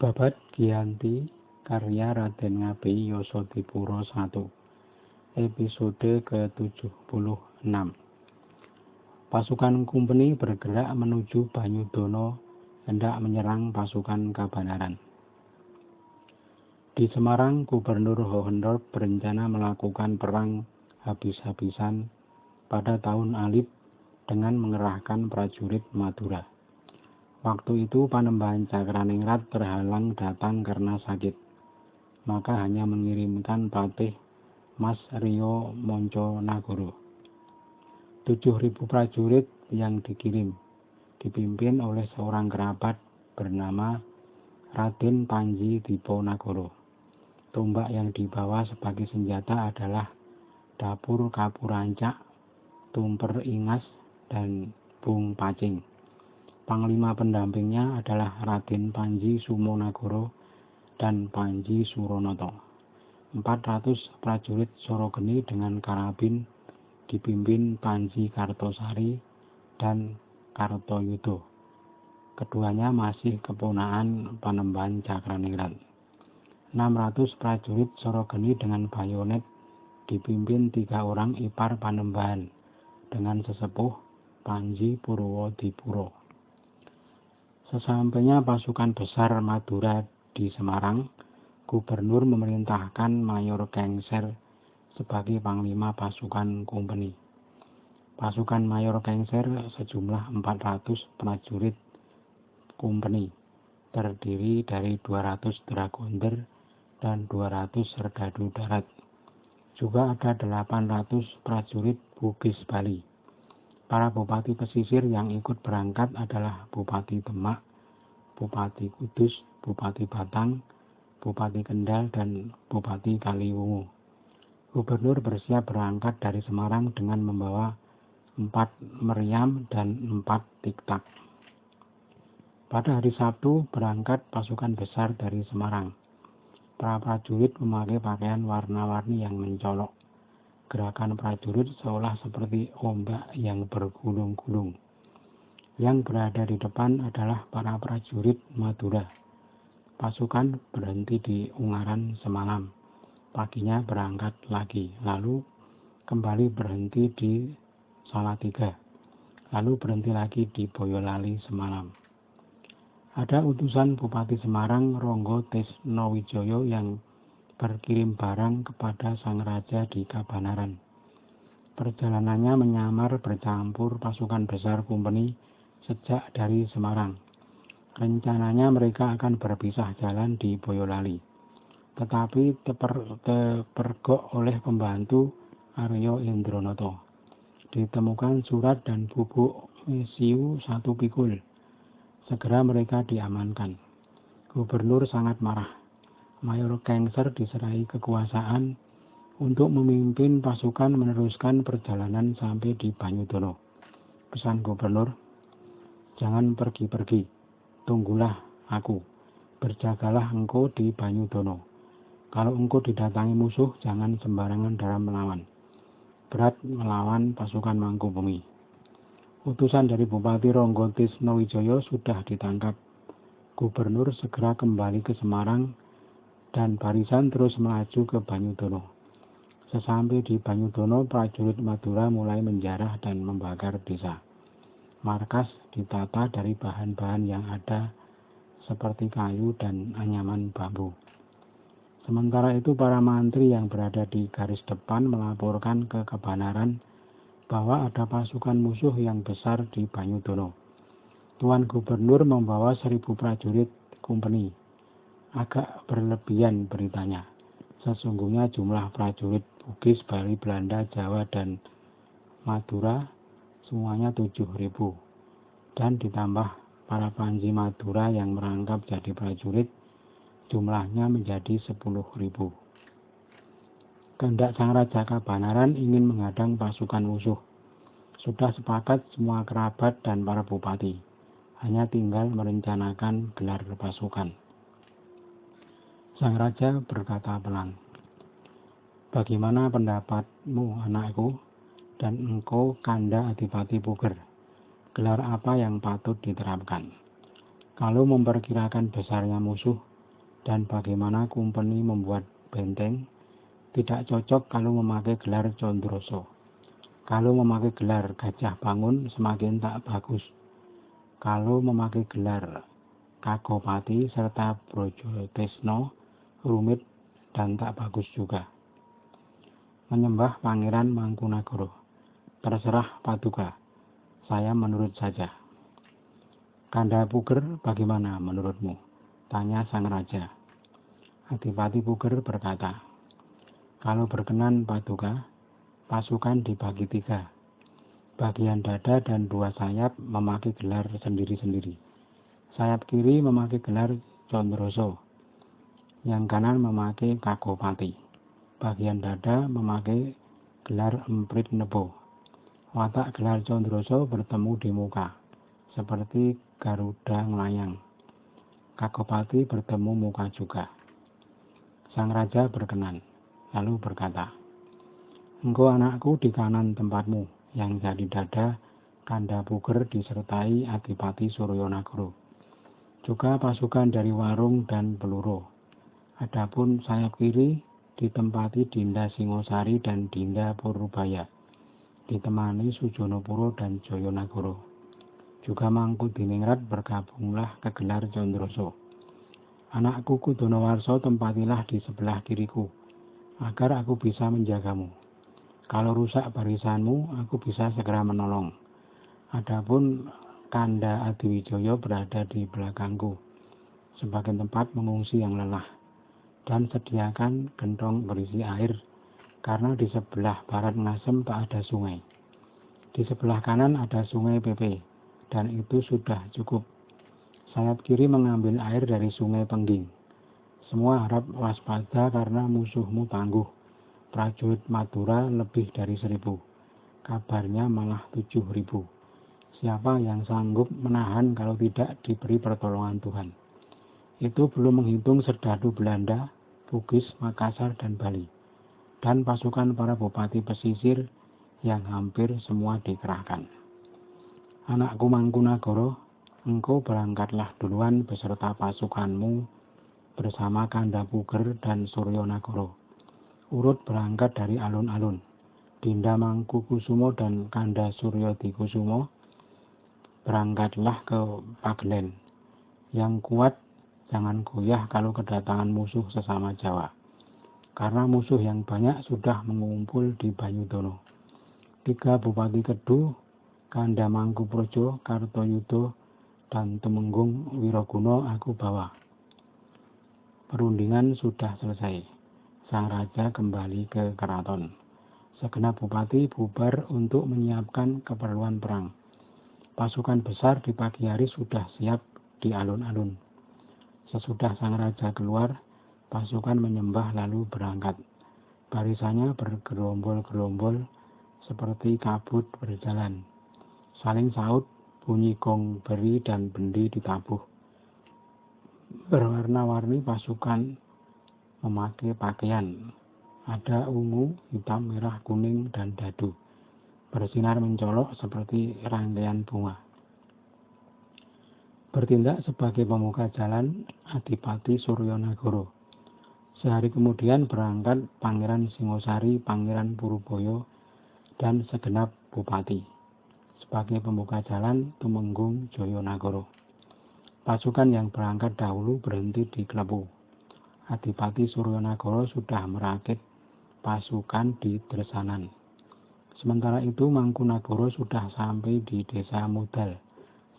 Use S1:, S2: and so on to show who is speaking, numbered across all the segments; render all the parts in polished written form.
S1: Babad Giyanti karya Raden Ngabei Yasadipura 1 episode ke-76. Pasukan Kumpeni bergerak menuju Banyudana hendak menyerang pasukan Kabanaran. Di Semarang, Gubernur Hohenberg berencana melakukan perang habis-habisan pada tahun Alif dengan mengerahkan prajurit Madura. Waktu itu Panembahan Cakraningrat terhalang datang karena sakit, maka hanya mengirimkan Patih Mas Rio Monconagoro. 7.000 prajurit yang dikirim, dipimpin oleh seorang kerabat bernama Raden Panji Diponagoro. Tombak yang dibawa sebagai senjata adalah dapur kapurancak, tumper ingas, dan bung pacing. Panglima pendampingnya adalah Raden Panji Sumonagoro dan Panji Suronoto. 400 prajurit Sorogeni dengan karabin dipimpin Panji Kartosari dan Kartoyudo. Keduanya masih keponakan Panembahan Cakraningrat. 600 prajurit Sorogeni dengan bayonet dipimpin 3 orang ipar Panembahan dengan sesepuh Panji Purwodipuro. Sesampainya pasukan besar Madura di Semarang, Gubernur memerintahkan Mayor Kengser sebagai panglima pasukan Kumpeni. Pasukan Mayor Kengser sejumlah 400 prajurit Kumpeni, terdiri dari 200 dragonder dan 200 serdadu darat. Juga ada 800 prajurit Bugis Bali. Para bupati pesisir yang ikut berangkat adalah Bupati Demak, Bupati Kudus, Bupati Batang, Bupati Kendal, dan Bupati Kaliwungu. Gubernur bersiap berangkat dari Semarang dengan membawa 4 meriam dan 4 tiktak. Pada hari Sabtu berangkat pasukan besar dari Semarang. Para prajurit memakai pakaian warna-warni yang mencolok. Gerakan prajurit seolah seperti ombak yang bergulung-gulung. Yang berada di depan adalah para prajurit Madura. Pasukan berhenti di Ungaran semalam. Paginya berangkat lagi, lalu kembali berhenti di Salatiga, lalu berhenti lagi di Boyolali semalam. Ada utusan Bupati Semarang Ronggo Tisnowijoyo yang berkirim barang kepada Sang Raja di Kabanaran. Perjalanannya menyamar bercampur pasukan besar Kumpeni sejak dari Semarang. Rencananya mereka akan berpisah jalan di Boyolali, tetapi terpergok oleh pembantu Aryo Indronoto. Ditemukan surat dan bubuk mesiu 1 pikul. Segera mereka diamankan. Gubernur sangat marah. Mayor Kengser diserai kekuasaan untuk memimpin pasukan meneruskan perjalanan sampai di Banyudana. Pesan Gubernur, jangan pergi-pergi, tunggulah aku, berjagalah engkau di Banyudana. Kalau engkau didatangi musuh, jangan sembarangan dalam melawan. Berat melawan pasukan Mangkubumi. Utusan dari Bupati Ronggo Tisnowijoyo sudah ditangkap. Gubernur segera kembali ke Semarang dan barisan terus melaju ke Banyudana. Sesampai di Banyudana, prajurit Madura mulai menjarah dan membakar desa. Markas ditata dari bahan-bahan yang ada seperti kayu dan anyaman bambu. Sementara itu para mantri yang berada di garis depan melaporkan ke Kabanaran bahwa ada pasukan musuh yang besar di Banyudana. Tuan Gubernur membawa 1.000 prajurit Kumpeni. Agak berlebihan beritanya. Sesungguhnya jumlah prajurit Bugis, Bali, Belanda, Jawa, dan Madura semuanya 7.000. Dan ditambah para Panji Madura yang merangkap jadi prajurit, jumlahnya menjadi 10.000. Kehendak Sang Raja Kabanaran ingin menghadang pasukan musuh. Sudah sepakat semua kerabat dan para bupati. Hanya tinggal merencanakan gelar pasukan. Sang Raja berkata pelan, "Bagaimana pendapatmu, anakku, dan engkau, Kanda Adipati Puger? Gelar apa yang patut diterapkan? Kalau memperkirakan besarnya musuh, dan bagaimana Kumpeni membuat benteng, tidak cocok kalau memakai gelar Condroso. Kalau memakai gelar Gajah Bangun semakin tak bagus. Kalau memakai gelar Kagopati serta Brojotresno rumit dan tak bagus juga. Menyembah Pangeran Mangkunagara. Terserah Paduka, saya menurut saja. Kanda Puger bagaimana menurutmu? Tanya sang raja. Adipati Puger berkata, kalau berkenan Paduka, pasukan dibagi 3. Bagian dada dan 2 sayap memakai gelar sendiri-sendiri. Sayap kiri memakai gelar Condroso, yang kanan memakai Kagopati. Bagian dada memakai gelar Emprit Nebo. Watak gelar Condroso bertemu di muka, seperti Garuda melayang. Kagopati bertemu muka juga. Sang raja berkenan, lalu berkata, engkau anakku di kanan tempatmu, yang jadi dada Kanda Puger disertai Adipati Suryonagara. Juga pasukan dari Warung dan Peluru. Adapun sayap kiri ditempati Dinda Singosari dan Dinda Purbaya, ditemani Sujonopuro dan Joyonagara. Juga Mangkudiningrat bergabunglah ke gelar Condroso. Anakku Kudonowarso tempatilah di sebelah kiriku, agar aku bisa menjagamu. Kalau rusak barisanmu, aku bisa segera menolong. Adapun Kanda Adiwijoyo berada di belakangku, sebagai tempat mengungsi yang lelah. Dan sediakan gentong berisi air, karena di sebelah barat Ngasem tak ada sungai. Di sebelah kanan ada sungai Pepe, dan itu sudah cukup. Sayap kiri mengambil air dari sungai Pengging. Semua harap waspada karena musuhmu tangguh. Prajurit Madura lebih dari 1.000. Kabarnya malah 7.000. Siapa yang sanggup menahan kalau tidak diberi pertolongan Tuhan? Itu belum menghitung serdadu Belanda, Bugis, Makassar, dan Bali. Dan pasukan para bupati pesisir yang hampir semua dikerahkan. Anakku Mangkunagara, engkau berangkatlah duluan beserta pasukanmu bersama Kanda Puger dan Suryonagara. Urut berangkat dari alun-alun. Dinda Mangkukusumo dan Kanda Suryodikusumo berangkatlah ke Paglen. Yang kuat jangan goyah kalau kedatangan musuh sesama Jawa. Karena musuh yang banyak sudah mengumpul di Banyudono. 3 Bupati Kedu, Kanda Mangkuprojo, Kartoyudo, dan Tumenggung Wiroguna aku bawa. Perundingan sudah selesai. Sang raja kembali ke keraton. Segenap bupati bubar untuk menyiapkan keperluan perang. Pasukan besar di pagi hari sudah siap di alun-alun. Sesudah sang raja keluar, pasukan menyembah lalu berangkat. Barisannya bergerombol-gerombol seperti kabut berjalan. Saling saut, bunyi gong beri dan bendi ditabuh. Berwarna-warni pasukan memakai pakaian. Ada ungu, hitam, merah, kuning, dan dadu. Bersinar mencolok seperti rangkaian bunga. Bertindak sebagai pemuka jalan Adipati Suryonagara. Sehari kemudian berangkat Pangeran Singosari, Pangeran Purbaya, dan segenap bupati. Sebagai pembuka jalan Tumenggung Joyonagara. Pasukan yang berangkat dahulu berhenti di Klepu. Adipati Suryonagara sudah merakit pasukan di Dresanan. Sementara itu Mangkunagara sudah sampai di desa Mudal,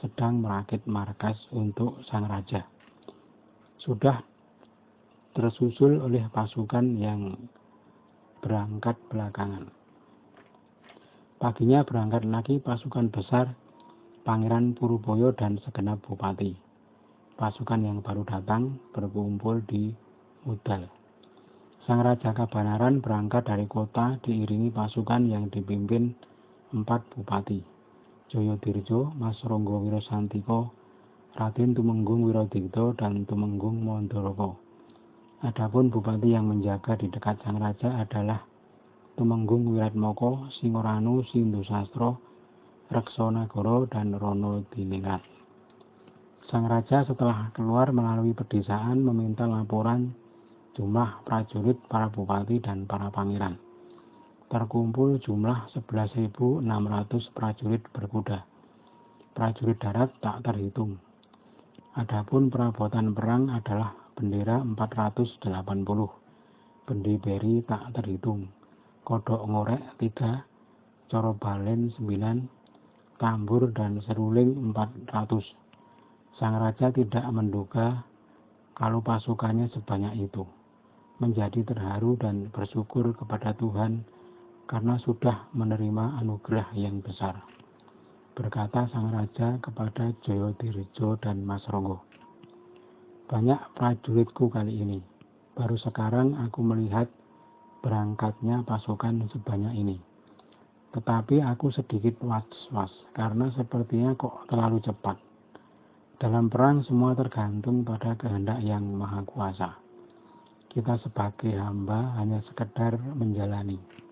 S1: sedang merakit markas untuk sang raja. Sudah tersusul oleh pasukan yang berangkat belakangan. Paginya berangkat lagi pasukan besar Pangeran Purbaya dan segenap bupati. Pasukan yang baru datang berkumpul di Mudal. Sang Raja Kabanaran berangkat dari kota diiringi pasukan yang dipimpin 4 bupati. Joyodirjo, Mas Ronggo Wirosantiko, Raden Tumenggung Wirodigdo, dan Tumenggung Mandoroko. Adapun bupati yang menjaga di dekat sang raja adalah Tumenggung Wiratmoko, Singoranu, Sindusastro, Reksonagara, dan Ronodiningrat. Sang raja setelah keluar melalui pedesaan meminta laporan jumlah prajurit, para bupati, dan para pangeran. Terkumpul jumlah 11.600 prajurit berkuda. Prajurit darat tak terhitung. Adapun perabotan perang adalah bendera 480, bendi beri tak terhitung, kodok ngorek 3, coro balen 9, tambur dan seruling 400. Sang raja tidak menduga kalau pasukannya sebanyak itu. Menjadi terharu dan bersyukur kepada Tuhan karena sudah menerima anugerah yang besar. Berkata sang raja kepada Jayadirja dan Mas Ronggo, banyak prajuritku kali ini. Baru sekarang aku melihat berangkatnya pasukan sebanyak ini. Tetapi aku sedikit was-was karena sepertinya kok terlalu cepat. Dalam perang semua tergantung pada kehendak yang maha kuasa. Kita sebagai hamba hanya sekedar menjalani.